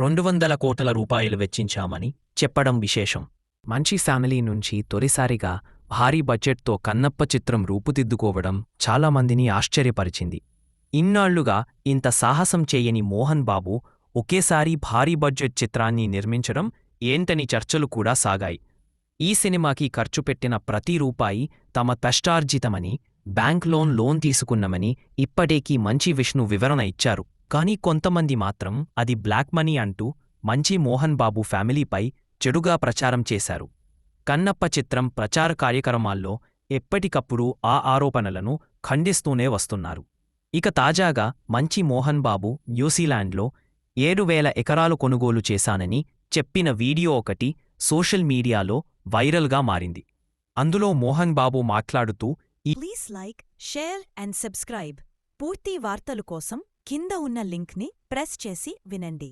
200 కోట్ల రూపాయలు వెచ్చించామని చెప్పడం విశేషం. మంచి ఫ్యామిలీ నుంచి తొలిసారిగా భారీ బడ్జెట్తో కన్నప్ప చిత్రం రూపుదిద్దుకోవడం చాలామందిని ఆశ్చర్యపరిచింది. ఇన్నాళ్లుగా ఇంత సాహసం చేయని మోహన్ బాబు ఒకేసారి భారీ బడ్జెట్ చిత్రాన్ని నిర్మించడం ఏంటని చర్చలు కూడా సాగాయి. ఈ సినిమాకి ఖర్చు పెట్టిన ప్రతి రూపాయి తమ కష్టార్జితమని, బ్యాంక్ లోన్ తీసుకున్నామని ఇప్పటికీ మంచి విష్ణు వివరణ ఇచ్చారు. కానీ కొంతమంది మాత్రం అది బ్లాక్ మనీ అంటూ మంచి మోహన్ బాబు ఫ్యామిలీపై చెడుగా ప్రచారం చేశారు. కన్నప్ప చిత్రం ప్రచార కార్యక్రమాల్లో ఎప్పటికప్పుడు ఆ ఆరోపణలను ఖండిస్తూనే వస్తున్నారు. ఇక తాజాగా మంచి మోహన్ బాబు న్యూజిలాండ్లో 7,000 ఎకరాలు కొనుగోలు చేశానని చెప్పిన వీడియో ఒకటి సోషల్ మీడియాలో వైరల్గా మారింది. అందులో మోహన్ బాబు మాట్లాడుతూ please like, share and subscribe. పూర్తి వార్తలు కోసం కింద ఉన్న లింక్ని ప్రెస్ చేసి వినండి.